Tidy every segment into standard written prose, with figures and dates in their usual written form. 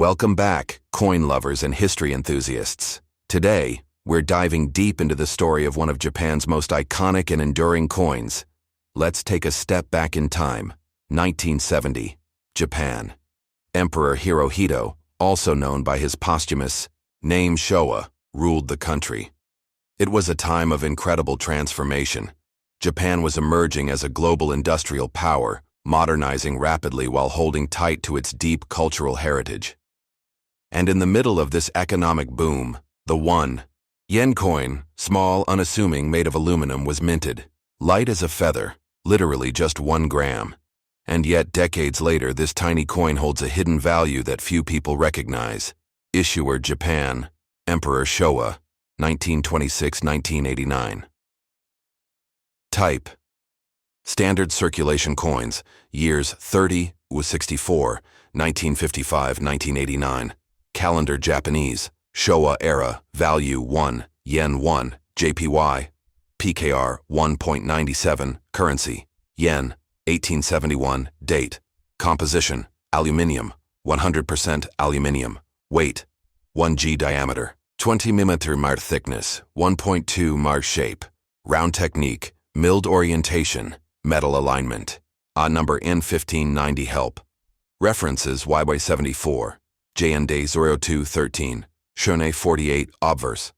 Welcome back, coin lovers and history enthusiasts. Today, we're diving deep into the story of one of Japan's most iconic and enduring coins. Let's take a step back in time. 1970, Japan. Emperor Hirohito, also known by his posthumous name Showa, ruled the country. It was a time of incredible transformation. Japan was emerging as a global industrial power, modernizing rapidly while holding tight to its deep cultural heritage. And in the middle of this economic boom, the 1-yen coin, small, unassuming, made of aluminum, was minted. Light as a feather, literally just 1 gram. And yet, decades later, this tiny coin holds a hidden value that few people recognize. Issuer Japan, Emperor Showa, 1926-1989. Type: Standard circulation coins, years 30 to 64, 1955-1989. Calendar Japanese, Showa era, value 1, yen 1, JPY, PKR 1.97, currency, yen, 1871, date. Composition, aluminium, 100% aluminium. Weight, 1 g diameter, 20 mm mar thickness, 1.2 mar shape. Round technique, milled orientation, metal alignment. Number N1590 help. References YY74, JNDA 0213, Schön 48, Obverse.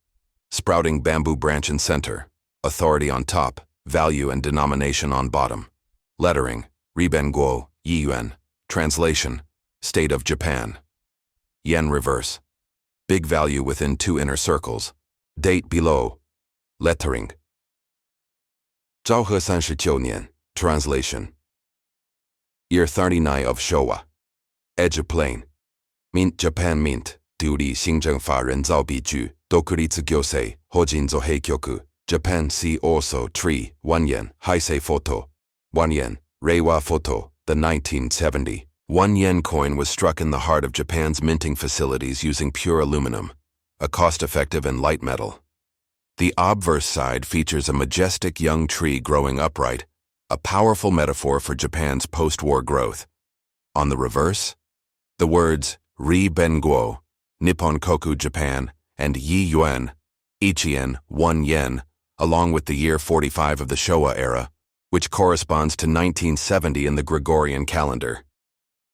Sprouting bamboo branch in center. Authority on top, value and denomination on bottom. Lettering, Ribenguo, Yuan. Translation, State of Japan. Yen reverse. Big value within 2 inner circles. Date below. Lettering. 昭和39年, translation. Year 39 of Showa. Edge plain. Mint Japan Mint, 独立行政法人造币局、独立行政、法人造幣局、Japan see also tree, 1 yen, Heisei photo. 1 yen, Reiwa photo, the 1970. 1 yen coin was struck in the heart of Japan's minting facilities using pure aluminum, a cost-effective and light metal. The obverse side features a majestic young tree growing upright, a powerful metaphor for Japan's post-war growth. On the reverse, the words Ri Benguo, Nippon Koku Japan, and Yi Yuan, Ichien, 1 yen, along with the year 45 of the Showa era, which corresponds to 1970 in the Gregorian calendar.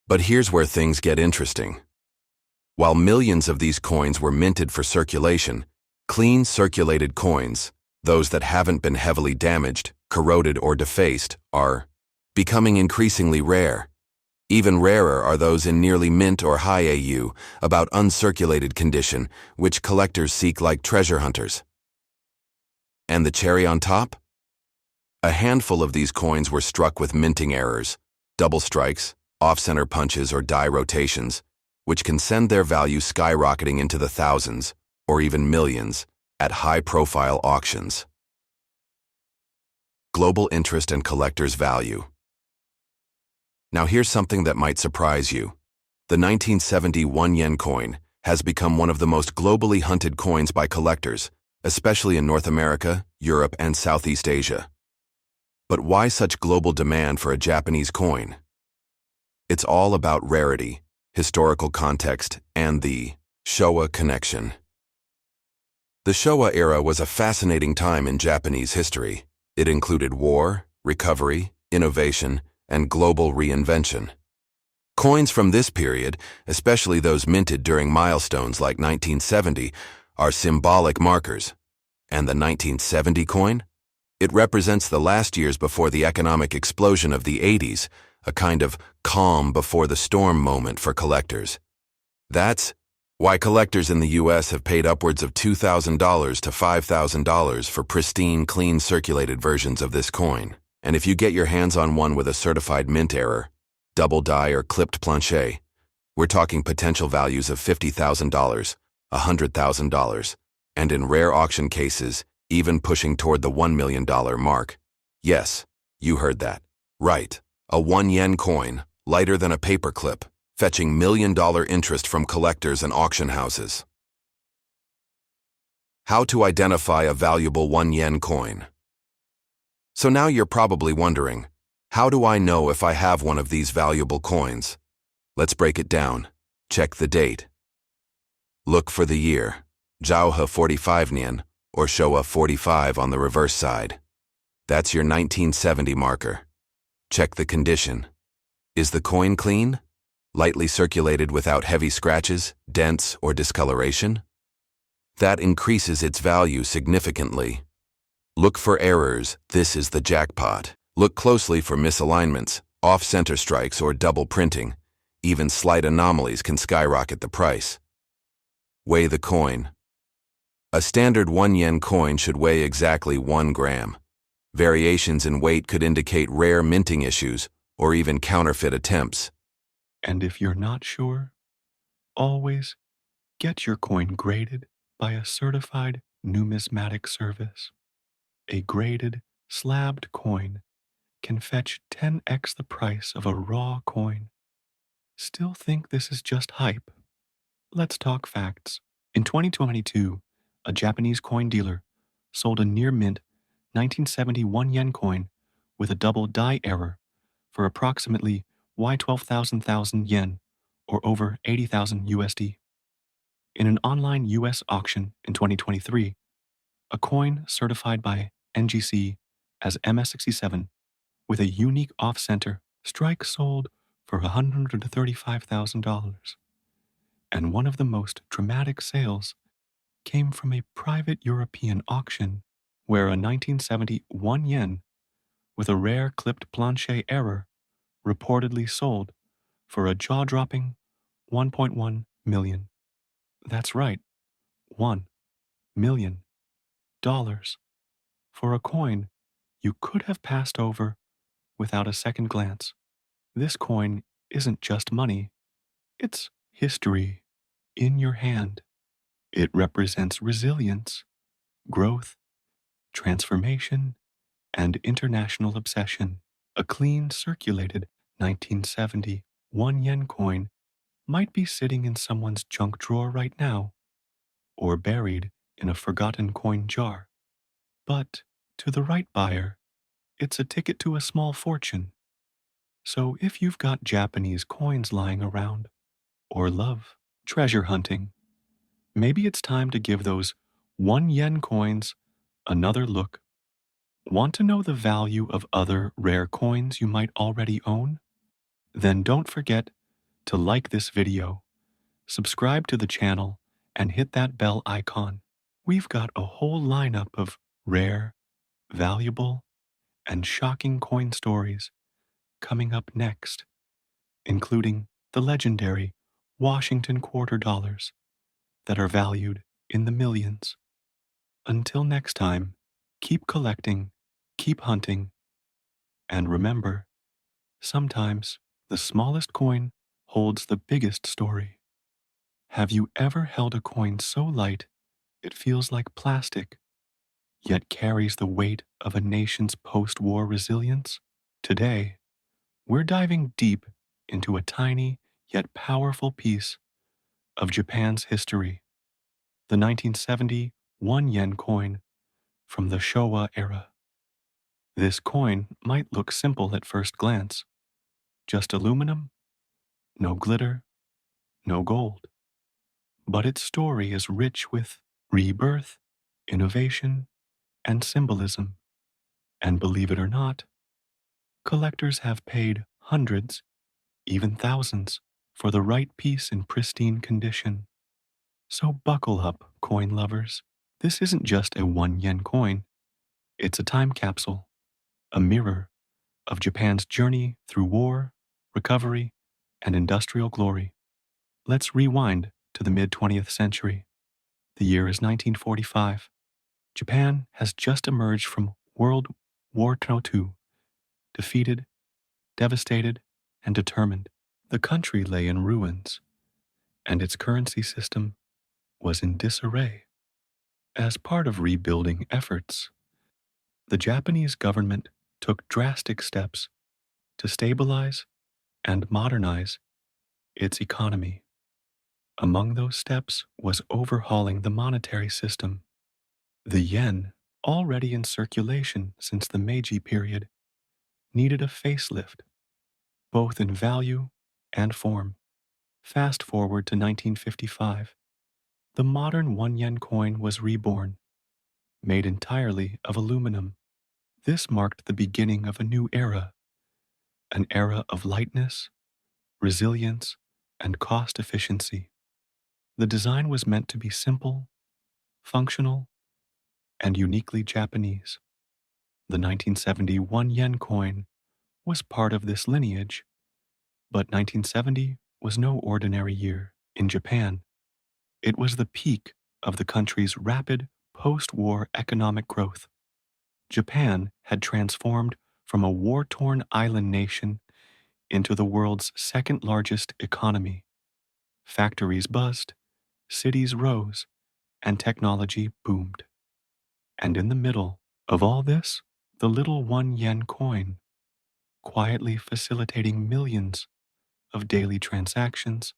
But here's where things get interesting. While millions of these coins were minted for circulation, clean circulated coins, those that haven't been heavily damaged, corroded, or defaced, are becoming increasingly rare. Even rarer are those in nearly mint or high AU, about uncirculated condition, which collectors seek like treasure hunters. And the cherry on top? A handful of these coins were struck with minting errors, double strikes, off-center punches, or die rotations, which can send their value skyrocketing into the thousands, or even millions, at high-profile auctions. Global interest and collectors' value. Now here's something that might surprise you. The 1970 1 yen coin has become one of the most globally hunted coins by collectors, especially in North America, Europe, and Southeast Asia. But why such global demand for a Japanese coin? It's all about rarity, historical context, and the Showa connection. The Showa era was a fascinating time in Japanese history. It included war, recovery, innovation, and global reinvention. Coins from this period, especially those minted during milestones like 1970, are symbolic markers. And the 1970 coin? It represents the last years before the economic explosion of the 80s, a kind of calm before the storm moment for collectors. That's why collectors in the US have paid upwards of $2,000 to $5,000 for pristine, clean circulated versions of this coin. And if you get your hands on one with a certified mint error, double die, or clipped planche, we're talking potential values of $50,000, $100,000, and in rare auction cases, even pushing toward the $1 million mark. Yes, you heard that. Right. A 1 yen coin, lighter than a paperclip, fetching million-dollar interest from collectors and auction houses. How to identify a valuable 1 yen coin. So now you're probably wondering, how do I know if I have one of these valuable coins? Let's break it down. Check the date. Look for the year, Zhaohe 45 Nian, or Showa 45 on the reverse side. That's your 1970 marker. Check the condition. Is the coin clean? Lightly circulated without heavy scratches, dents, or discoloration? That increases its value significantly. Look for errors, this is the jackpot. Look closely for misalignments, off-center strikes, or double printing. Even slight anomalies can skyrocket the price. Weigh the coin. A standard 1 yen coin should weigh exactly 1 gram. Variations in weight could indicate rare minting issues or even counterfeit attempts. And if you're not sure, always get your coin graded by a certified numismatic service. A graded, slabbed coin can fetch 10x the price of a raw coin. Still think this is just hype? Let's talk facts. In 2022, a Japanese coin dealer sold a near mint 1971 yen coin with a double die error for approximately Y12,000 yen, or over 80,000 USD. In an online US auction in 2023, a coin certified by NGC as MS67 with a unique off-center strike sold for $135,000. And one of the most dramatic sales came from a private European auction where a 1971 yen with a rare clipped planche error reportedly sold for a jaw-dropping 1.1 million. That's right, $1 million for a coin you could have passed over without a second glance. This coin isn't just money, it's history in your hand. It represents resilience, growth, transformation, and international obsession. A clean circulated 1970 1 yen coin might be sitting in someone's junk drawer right now, or buried in a forgotten coin jar. But to the right buyer, it's a ticket to a small fortune. So if you've got Japanese coins lying around, or love treasure hunting, maybe it's time to give those 1 yen coins another look. Want to know the value of other rare coins you might already own? Then don't forget to like this video, subscribe to the channel, and hit that bell icon. We've got a whole lineup of rare, valuable, and shocking coin stories coming up next, including the legendary Washington quarter dollars that are valued in the millions. Until next time, keep collecting, keep hunting, and remember, sometimes the smallest coin holds the biggest story. Have you ever held a coin so light it feels like plastic, yet carries the weight of a nation's post-war resilience? Today, we're diving deep into a tiny yet powerful piece of Japan's history, the 1970 1 yen coin from the Showa era. This coin might look simple at first glance, just aluminum, no glitter, no gold. But its story is rich with rebirth, innovation, and symbolism. And believe it or not, collectors have paid hundreds, even thousands, for the right piece in pristine condition. So buckle up, coin lovers. This isn't just a 1 yen coin, it's a time capsule, a mirror of Japan's journey through war, recovery, and industrial glory. Let's rewind to the mid-20th century. The year is 1945. Japan has just emerged from World War II, defeated, devastated, and determined. The country lay in ruins, and its currency system was in disarray. As part of rebuilding efforts, the Japanese government took drastic steps to stabilize and modernize its economy. Among those steps was overhauling the monetary system. The yen, already in circulation since the Meiji period, needed a facelift, both in value and form. Fast forward to 1955. The modern 1 yen coin was reborn, made entirely of aluminum. This marked the beginning of a new era, an era of lightness, resilience, and cost efficiency. The design was meant to be simple, functional, and uniquely Japanese. The 1971 yen coin was part of this lineage, but 1970 was no ordinary year in Japan. It was the peak of the country's rapid post-war economic growth. Japan had transformed from a war-torn island nation into the world's second largest economy. Factories buzzed, cities rose, and technology boomed. And in the middle of all this, the little 1 yen coin, quietly facilitating millions of daily transactions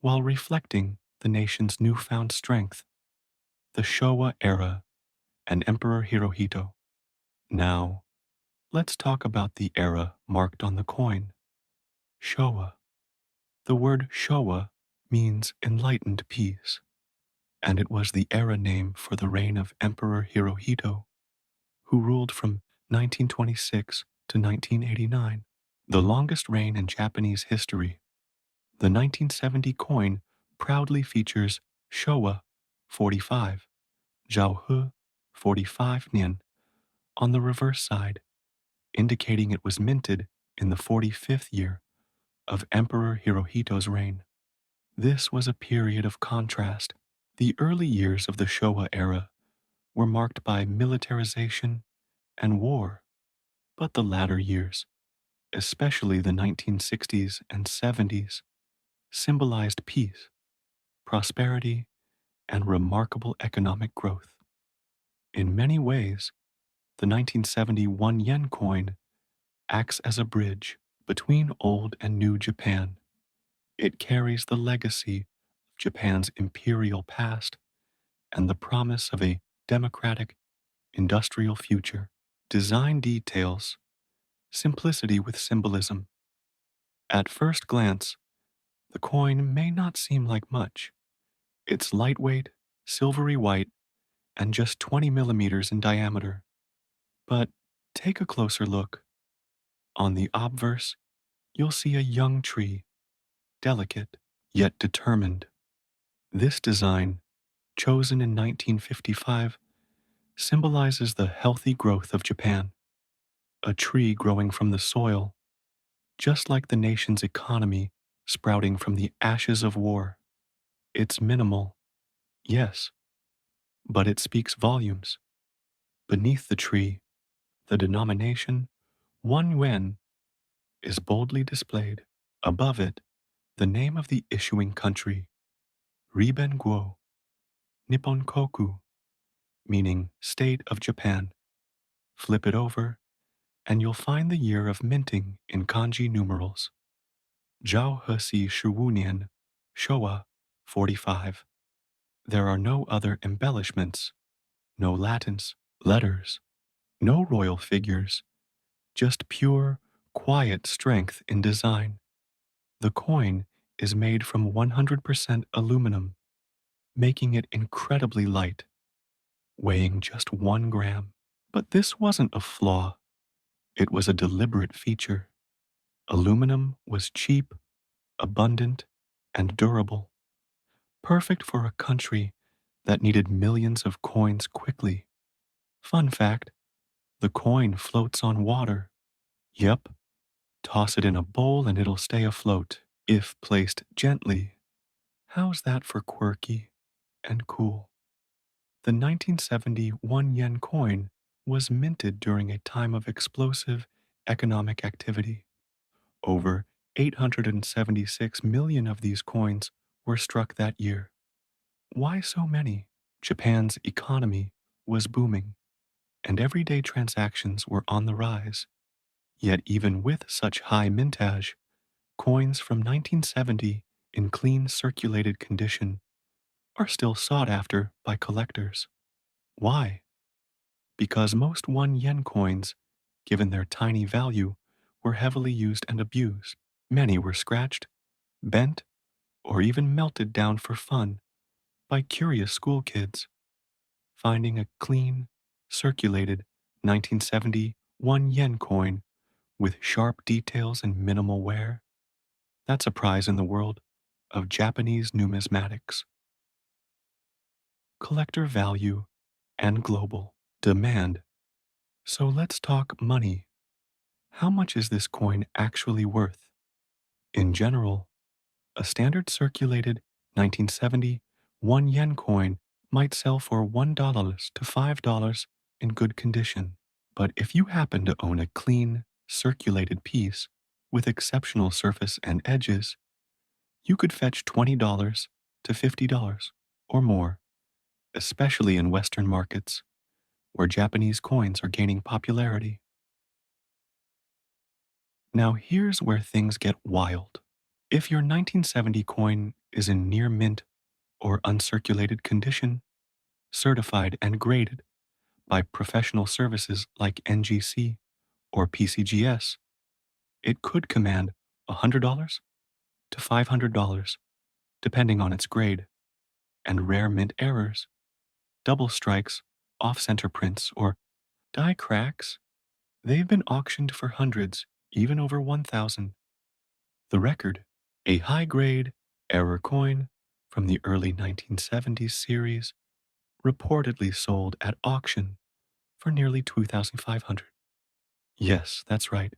while reflecting the nation's newfound strength, the Showa era and Emperor Hirohito. Now, let's talk about the era marked on the coin, Showa. The word Showa means enlightened peace, and it was the era name for the reign of Emperor Hirohito, who ruled from 1926 to 1989, the longest reign in Japanese history. The 1970 coin proudly features Showa 45, Jiaohe 45 yen on the reverse side, indicating it was minted in the 45th year of Emperor Hirohito's reign. This was a period of contrast. The early years of the Showa era were marked by militarization and war, but the latter years, especially the 1960s and 70s, symbolized peace, prosperity, and remarkable economic growth. In many ways, the 1971 yen coin acts as a bridge between old and new Japan. It carries the legacy of Japan's imperial past and the promise of a democratic, industrial future. Design details, simplicity with symbolism. At first glance, the coin may not seem like much. It's lightweight, silvery white, and just 20 millimeters in diameter. But take a closer look. On the obverse, you'll see a young tree, delicate yet determined. This design, chosen in 1955, symbolizes the healthy growth of Japan, a tree growing from the soil, just like the nation's economy sprouting from the ashes of war. It's minimal, yes, but it speaks volumes. Beneath the tree, the denomination 1 yen is boldly displayed. Above it, the name of the issuing country, Riben Guo, Nippon Koku, meaning State of Japan. Flip it over, and you'll find the year of minting in kanji numerals. Zhao Hesi Shuwunian, Showa 45. There are no other embellishments, no Latins, letters, no royal figures, just pure, quiet strength in design. The coin is made from 100% aluminum, making it incredibly light, weighing just 1 gram. But this wasn't a flaw, it was a deliberate feature. Aluminum was cheap, abundant, and durable, perfect for a country that needed millions of coins quickly. Fun fact, the coin floats on water. Yep, toss it in a bowl and it'll stay afloat if placed gently. How's that for quirky and cool? The 1970 1 yen coin was minted during a time of explosive economic activity. Over 876 million of these coins were struck that year. Why so many? Japan's economy was booming, and everyday transactions were on the rise. Yet even with such high mintage, coins from 1970 in clean circulated condition are still sought after by collectors. Why? Because most 1 yen coins, given their tiny value, were heavily used and abused. Many were scratched, bent, or even melted down for fun by curious school kids. Finding a clean, circulated 1970 1 yen coin with sharp details and minimal wear, that's a prize in the world of Japanese numismatics. Collector value and global demand. So let's talk money. How much is this coin actually worth? In general, a standard circulated 1970 1 yen coin might sell for $1 to $5 in good condition. But if you happen to own a clean, circulated piece with exceptional surface and edges, you could fetch $20 to $50 or more, especially in Western markets where Japanese coins are gaining popularity. Now here's where things get wild. If your 1970 coin is in near mint or uncirculated condition, certified and graded by professional services like NGC or PCGS, it could command $100 to $500, depending on its grade. And rare mint errors, double strikes, off-center prints, or die cracks, they've been auctioned for hundreds, even over 1,000. The record, a high-grade error coin from the early 1970s series, reportedly sold at auction for nearly 2,500. Yes, that's right.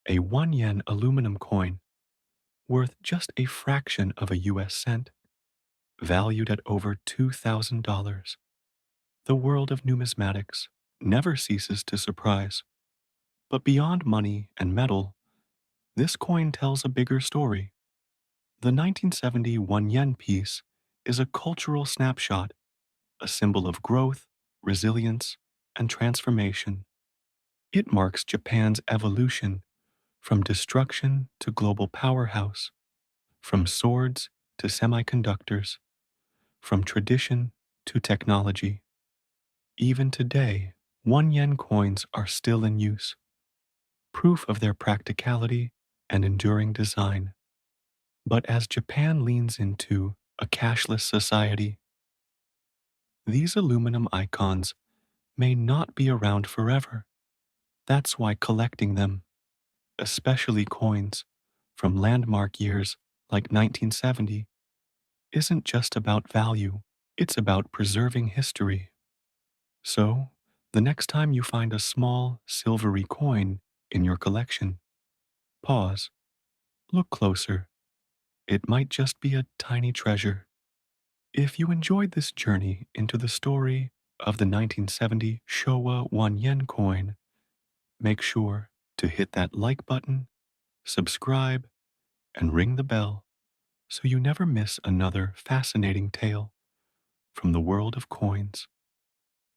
A 1 yen aluminum coin worth just a fraction of a US cent, valued at over $2,000. The world of numismatics never ceases to surprise. But beyond money and metal, this coin tells a bigger story. The 1970 1 yen piece is a cultural snapshot, a symbol of growth, resilience, and transformation. It marks Japan's evolution from destruction to global powerhouse, from swords to semiconductors, from tradition to technology. Even today, 1 yen coins are still in use, proof of their practicality and enduring design. But as Japan leans into a cashless society, these aluminum icons may not be around forever. That's why collecting them, especially coins from landmark years like 1970, isn't just about value, it's about preserving history. So, the next time you find a small, silvery coin in your collection, pause, look closer. It might just be a tiny treasure. If you enjoyed this journey into the story of the 1970 Showa 1 yen coin, make sure to hit that like button, subscribe, and ring the bell so you never miss another fascinating tale from the world of coins.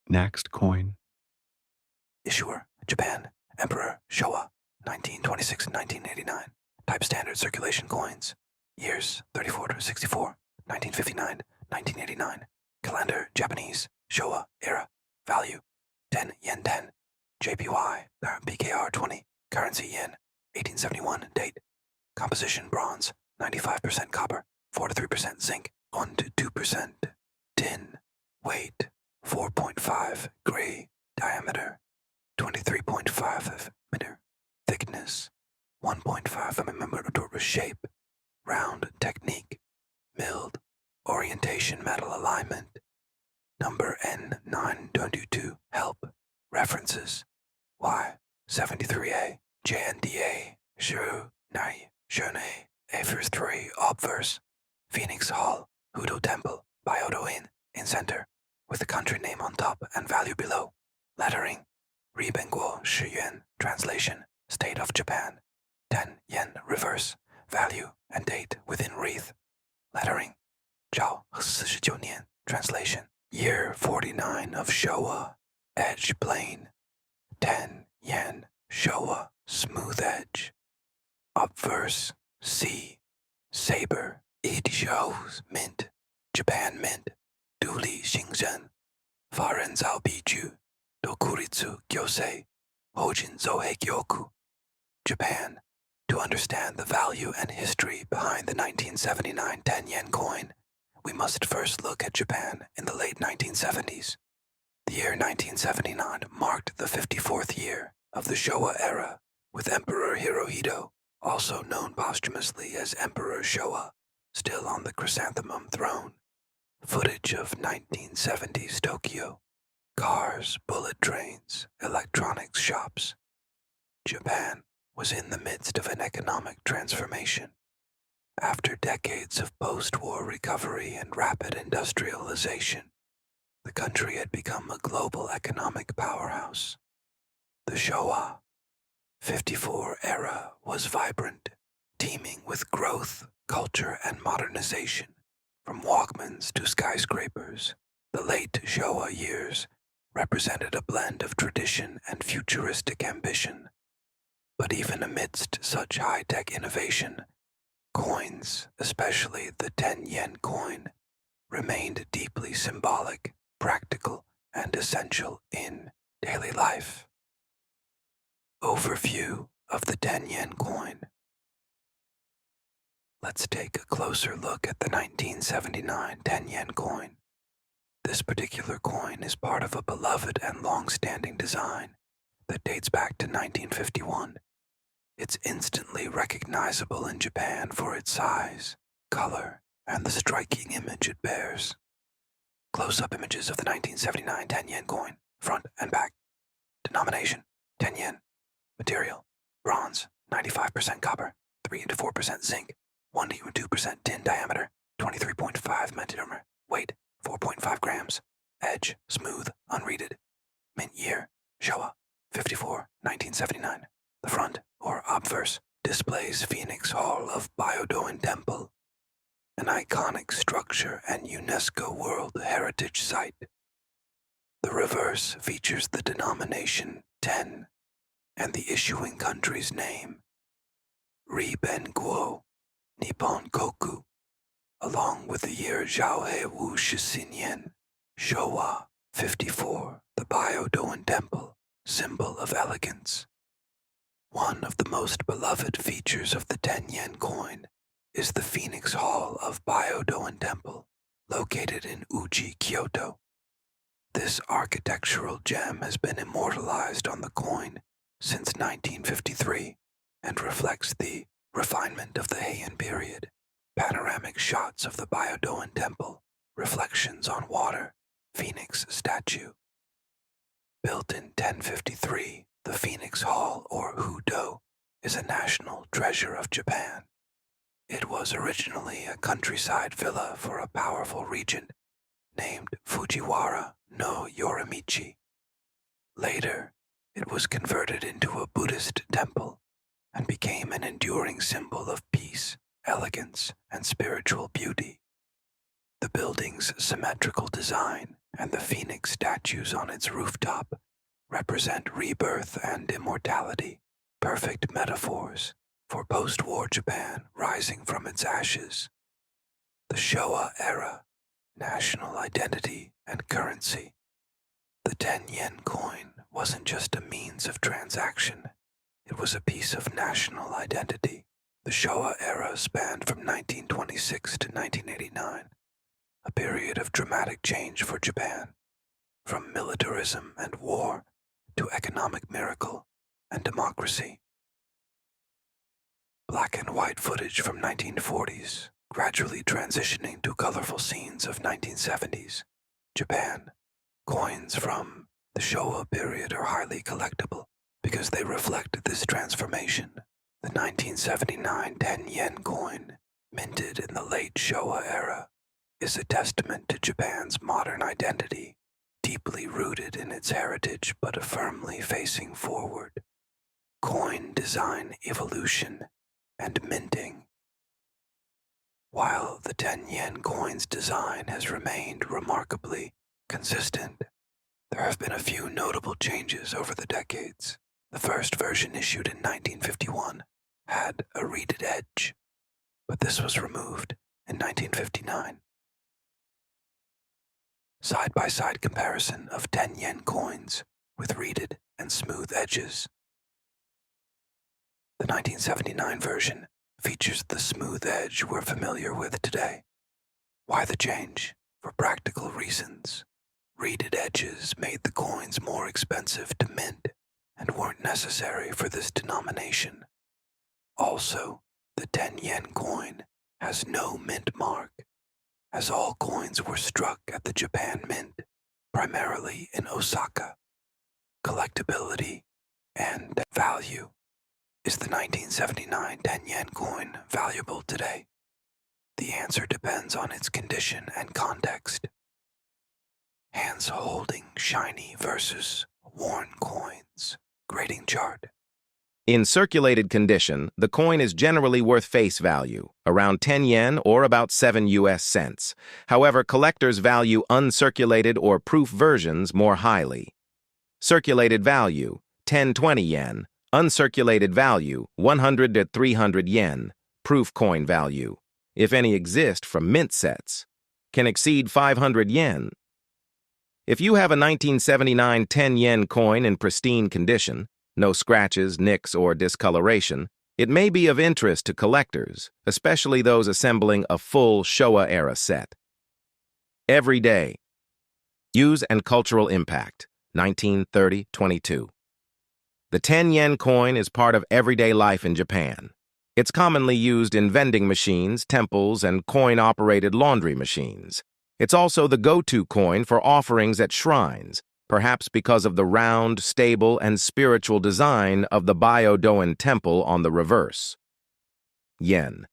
Next coin. Issuer, Japan, Emperor, Showa, 1926-1989. Type standard circulation coins. Years, 34 to 64, 1959, 1989. Calendar, Japanese, Showa, era. Value, 10 yen 10. JPY, PKR 20. Currency yen, 1871. Date. Composition bronze, 95% copper, 4 to 3% zinc, 1 to 2% tin. Weight, 4.5 gray. Diameter, 23.5 mm. Thickness, 1.5 mm. Shape, round technique. Milled, orientation metal alignment. Number N922. Help. References. Y73A. JNDA. Schön. Obverse 3. Obverse. Phoenix Hall. Hudo Temple. Byodo Inn. In center. With the country name on top and value below. Lettering. Ribenguo Shiyuan. Translation. State of Japan. 10 yen reverse. Value and date within wreath. Lettering. Zhao 49年. Translation. Year 49 of Showa. Edge plain. 10 yen. Showa. Smooth edge. Obverse. C. Saber. Shows. Mint. Japan mint. Duli Xingzhen. Farenzao Biju. Dokuritsu Gyosei. Hojin Zohei Gyoku. Japan. To understand the value and history behind the 1979 10-yen coin, we must first look at Japan in the late 1970s. The year 1979 marked the 54th year of the Showa era, with Emperor Hirohito, also known posthumously as Emperor Showa, still on the chrysanthemum throne. Footage of 1970s Tokyo. Cars, bullet trains, electronics shops. Japan was in the midst of an economic transformation. After decades of post-war recovery and rapid industrialization, the country had become a global economic powerhouse. The Showa 54 era was vibrant, teeming with growth, culture, and modernization. From Walkmans to skyscrapers, the late Showa years represented a blend of tradition and futuristic ambition. But even amidst such high-tech innovation, coins, especially the 10-yen coin, remained deeply symbolic, practical, and essential in daily life. Overview of the 10-yen coin. Let's take a closer look at the 1979 10-yen coin. This particular coin is part of a beloved and long-standing design that dates back to 1951. It's instantly recognizable in Japan for its size, color, and the striking image it bears. Close-up images of the 1979 10-yen coin, front and back. Denomination, 10 yen. Material, bronze, 95% copper, 3 to 4% zinc, 1 to 2% tin diameter, 23.5 micrometer, weight, 4.5 grams, edge, smooth, unreeded. Mint year, Showa, 54, 1979. The front, or obverse, displays Phoenix Hall of Byodoin Temple, an iconic structure and UNESCO World Heritage Site. The reverse features the denomination 10 and the issuing country's name, Ribenguo, Nippon Koku, along with the year Zhaohe Wu Shisinyen, Showa 54, the Byodoin Temple, symbol of elegance. One of the most beloved features of the 10-yen coin is the Phoenix Hall of Byodoin Temple, located in Uji, Kyoto. This architectural gem has been immortalized on the coin since 1953 and reflects the refinement of the Heian period. Panoramic shots of the Byodoin Temple, reflections on water, Phoenix statue. Built in 1053, the Phoenix Hall, or Hudo, is a national treasure of Japan. It was originally a countryside villa for a powerful regent named Fujiwara no Yorimichi. Later, it was converted into a Buddhist temple and became an enduring symbol of peace, elegance, and spiritual beauty. The building's symmetrical design and the phoenix statues on its rooftop represent rebirth and immortality, perfect metaphors for post-war Japan rising from its ashes. The Showa era, national identity and currency. The 10-yen coin wasn't just a means of transaction, it was a piece of national identity. The Showa era spanned from 1926 to 1989, a period of dramatic change for Japan, from militarism and war to economic miracle and democracy. Black and white footage from 1940s, gradually transitioning to colorful scenes of 1970s. Japan. Coins from the Showa period are highly collectible because they reflect this transformation. The 1979 10-yen coin, minted in the late Showa era, is a testament to Japan's modern identity, deeply rooted in its heritage but firmly facing forward. Coin design evolution and minting. While the 10-yen coin's design has remained remarkably consistent, there have been a few notable changes over the decades. The first version, issued in 1951, had a reeded edge, but this was removed in 1959. Side-by-side comparison of 10-yen coins with reeded and smooth edges. The 1979 version features the smooth edge we're familiar with today. Why the change? For practical reasons. Reeded edges made the coins more expensive to mint and weren't necessary for this denomination. Also, the 10 yen coin has no mint mark, as all coins were struck at the Japan Mint, primarily in Osaka. Collectability and value. Is the 1979 10 yen coin valuable today? The answer depends on its condition and context. Hands holding shiny versus worn coins. Grading chart. In circulated condition, the coin is generally worth face value, around 10 yen or about 7 US cents. However, collectors value uncirculated or proof versions more highly. Circulated value, 10-20 yen. Uncirculated value, 100 to 300 yen. Proof coin value, if any exist from mint sets, can exceed 500 yen. If you have a 1979 10 yen coin in pristine condition, no scratches, nicks, or discoloration, it may be of interest to collectors, especially those assembling a full Showa-era set. Everyday. Use and cultural impact, 1930-22. The 10 yen coin is part of everyday life in Japan. It's commonly used in vending machines, temples, and coin-operated laundry machines. It's also the go-to coin for offerings at shrines, perhaps because of the round, stable, and spiritual design of the Byo-doin temple on the reverse. Yen.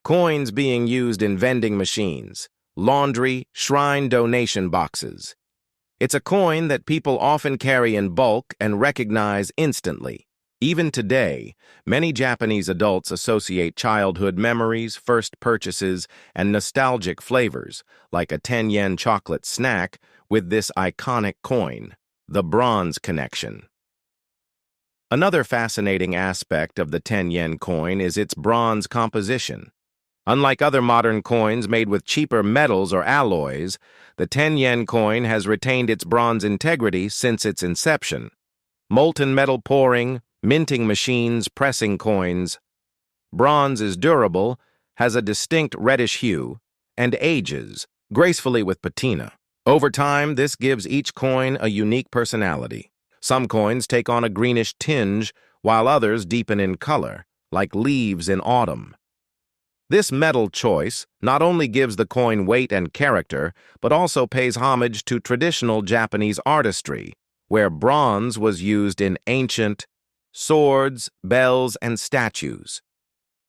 Coins being used in vending machines, laundry, shrine donation boxes. It's a coin that people often carry in bulk and recognize instantly. Even today, many Japanese adults associate childhood memories, first purchases, and nostalgic flavors, like a 10 yen chocolate snack, with this iconic coin, the bronze connection. Another fascinating aspect of the 10 yen coin is its bronze composition. Unlike other modern coins made with cheaper metals or alloys, the 10 yen coin has retained its bronze integrity since its inception. Molten metal pouring, minting machines, pressing coins. Bronze is durable, has a distinct reddish hue, and ages gracefully with patina. Over time, this gives each coin a unique personality. Some coins take on a greenish tinge, while others deepen in color, like leaves in autumn. This metal choice not only gives the coin weight and character, but also pays homage to traditional Japanese artistry, where bronze was used in ancient swords, bells, and statues.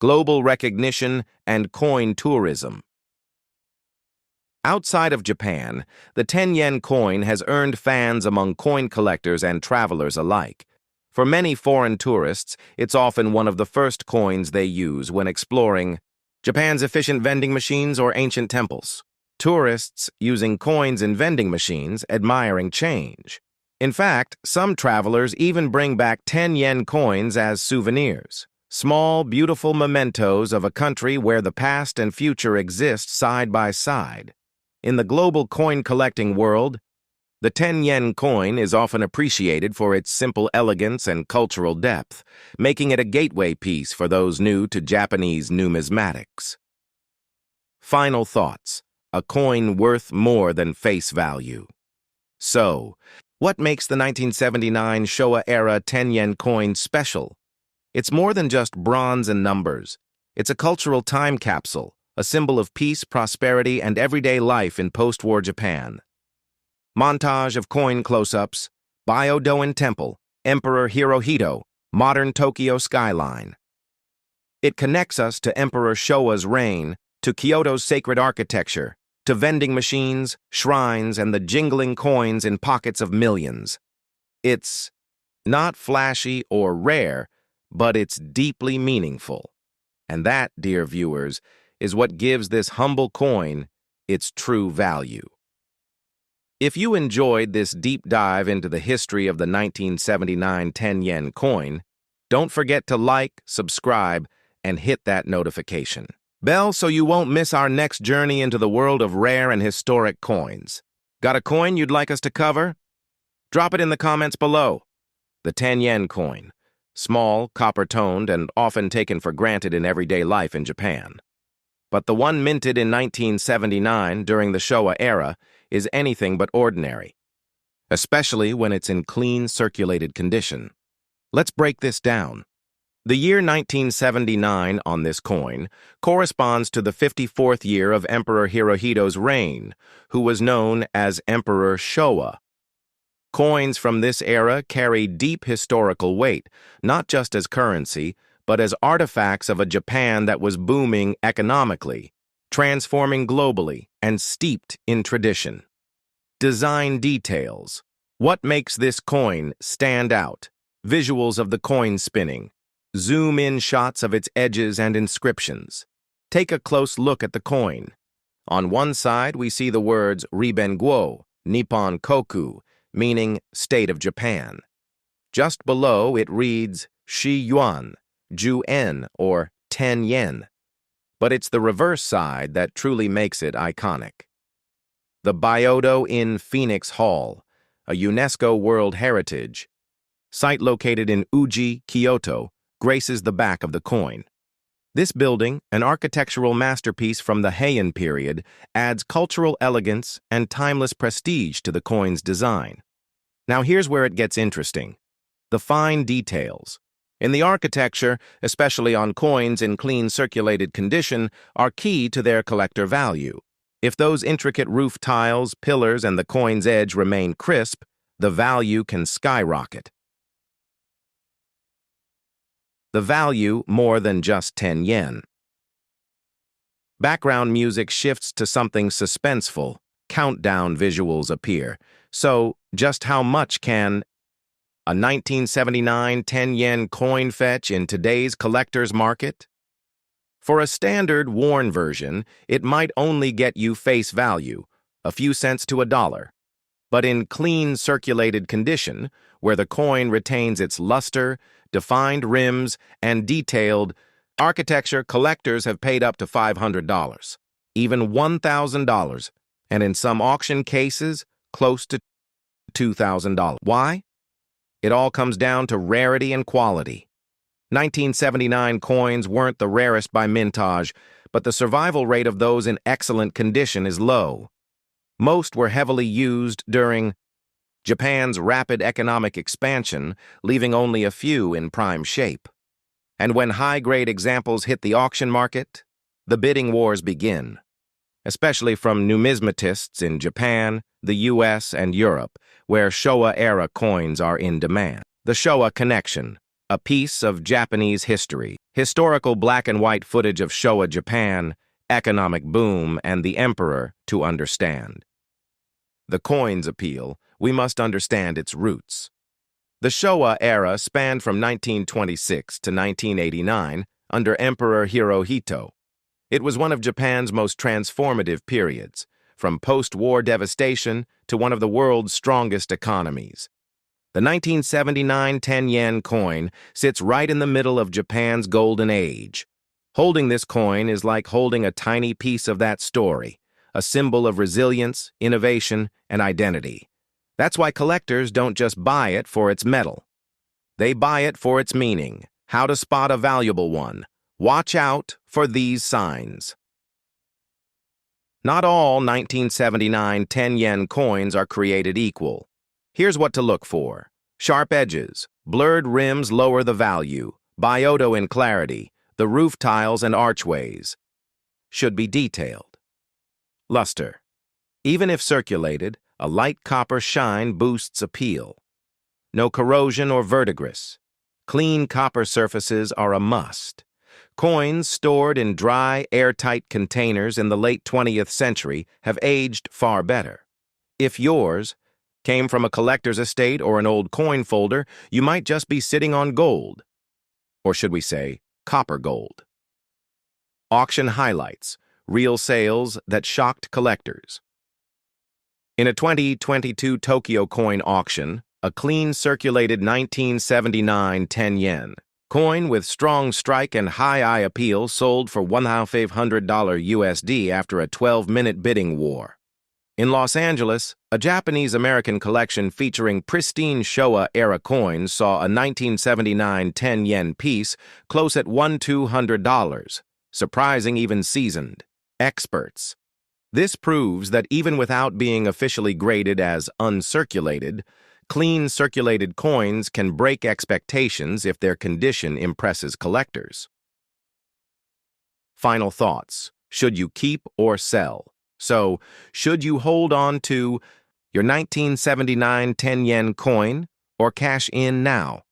Global recognition and coin tourism. Outside of Japan, the 10 yen coin has earned fans among coin collectors and travelers alike. For many foreign tourists, it's often one of the first coins they use when exploring Japan's efficient vending machines or ancient temples. Tourists using coins in vending machines, admiring change. In fact, some travelers even bring back 10 yen coins as souvenirs. Small, beautiful mementos of a country where the past and future exist side by side. In the global coin collecting world, the 10 yen coin is often appreciated for its simple elegance and cultural depth, making it a gateway piece for those new to Japanese numismatics. Final thoughts. A coin worth more than face value. So, what makes the 1979 Showa-era 10 yen coin special? It's more than just bronze and numbers. It's a cultural time capsule, a symbol of peace, prosperity, and everyday life in post-war Japan. Montage of coin close-ups, Byo-doin Temple, Emperor Hirohito, modern Tokyo skyline. It connects us to Emperor Showa's reign, to Kyoto's sacred architecture, to vending machines, shrines, and the jingling coins in pockets of millions. It's not flashy or rare, but it's deeply meaningful. And that, dear viewers, is what gives this humble coin its true value. If you enjoyed this deep dive into the history of the 1979 10 yen coin, don't forget to like, subscribe, and hit that notification bell so you won't miss our next journey into the world of rare and historic coins. Got a coin you'd like us to cover? Drop it in the comments below. The 10 yen coin, small, copper-toned, and often taken for granted in everyday life in Japan. But the one minted in 1979 during the Showa era is anything but ordinary, especially when it's in clean, circulated condition. Let's break this down. The year 1979 on this coin corresponds to the 54th year of Emperor Hirohito's reign, who was known as Emperor Showa. Coins from this era carry deep historical weight, not just as currency, but as artifacts of a Japan that was booming economically, transforming globally, and steeped in tradition. Design details. What makes this coin stand out? Visuals of the coin spinning. Zoom-in shots of its edges and inscriptions. Take a close look at the coin. On one side, we see the words Ribenguo, Nippon Koku, meaning State of Japan. Just below, it reads Shi Yuan, Ju-en, or 10 yen. But it's the reverse side that truly makes it iconic. The Byodo in Phoenix Hall, a UNESCO World Heritage site located in Uji, Kyoto, graces the back of the coin. This building, an architectural masterpiece from the Heian period, adds cultural elegance and timeless prestige to the coin's design. Now here's where it gets interesting. The fine details. In the architecture, especially on coins in clean circulated condition, are key to their collector value. If those intricate roof tiles, pillars, and the coin's edge remain crisp, the value can skyrocket. The value more than just 10 yen. Background music shifts to something suspenseful. Countdown visuals appear. So, just how much can a 1979 10 yen coin fetch in today's collector's market? For a standard worn version, it might only get you face value, a few cents to $1. But in clean circulated condition, where the coin retains its luster, defined rims, and detailed architecture, collectors have paid up to $500, even $1,000, and in some auction cases, close to $2,000. Why? It all comes down to rarity and quality. 1979 coins weren't the rarest by mintage, but the survival rate of those in excellent condition is low. Most were heavily used during Japan's rapid economic expansion, leaving only a few in prime shape. And when high-grade examples hit the auction market, the bidding wars begin, especially from numismatists in Japan, the US, and Europe, where Showa-era coins are in demand. The Showa Connection, a piece of Japanese history, historical black and white footage of Showa Japan, economic boom, and the emperor to understand. The coin's appeal, we must understand its roots. The Showa era spanned from 1926 to 1989 under Emperor Hirohito. It was one of Japan's most transformative periods, from post-war devastation to one of the world's strongest economies. The 1979 10 yen coin sits right in the middle of Japan's golden age. Holding this coin is like holding a tiny piece of that story, a symbol of resilience, innovation, and identity. That's why collectors don't just buy it for its metal. They buy it for its meaning, how to spot a valuable one. Watch out for these signs. Not all 1979 10 yen coins are created equal. Here's what to look for. Sharp edges, blurred rims lower the value, Byodo in clarity, the roof tiles and archways should be detailed. Luster. Even if circulated, a light copper shine boosts appeal. No corrosion or verdigris. Clean copper surfaces are a must. Coins stored in dry, airtight containers in the late 20th century have aged far better. If yours came from a collector's estate or an old coin folder, you might just be sitting on gold. Or should we say, copper gold. Auction highlights, real sales that shocked collectors. In a 2022 Tokyo coin auction, a clean circulated 1979 10 yen coin with strong strike and high eye appeal sold for $1,500 USD after a 12-minute bidding war. In Los Angeles, a Japanese-American collection featuring pristine Showa-era coins saw a 1979 10-yen piece close at $1,200, surprising even seasoned experts. This proves that even without being officially graded as uncirculated, clean circulated coins can break expectations if their condition impresses collectors. Final thoughts. Should you keep or sell? So, should you hold on to your 1979 10-yen coin or cash in now?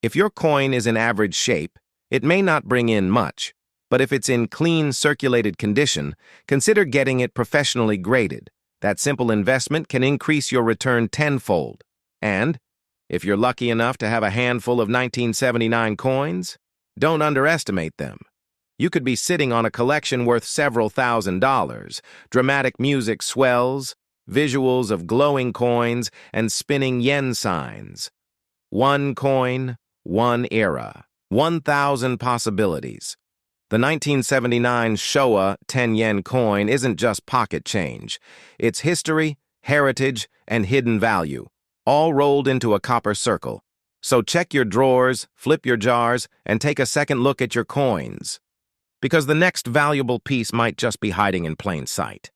If your coin is in average shape, it may not bring in much, but if it's in clean circulated condition, consider getting it professionally graded. That simple investment can increase your return tenfold. And, if you're lucky enough to have a handful of 1979 coins, don't underestimate them. You could be sitting on a collection worth several $1,000s, dramatic music swells, visuals of glowing coins, and spinning yen signs. One coin, one era, 1,000 possibilities. The 1979 Showa 10-yen coin isn't just pocket change. It's history, heritage, and hidden value, all rolled into a copper circle. So check your drawers, flip your jars, and take a second look at your coins. Because the next valuable piece might just be hiding in plain sight.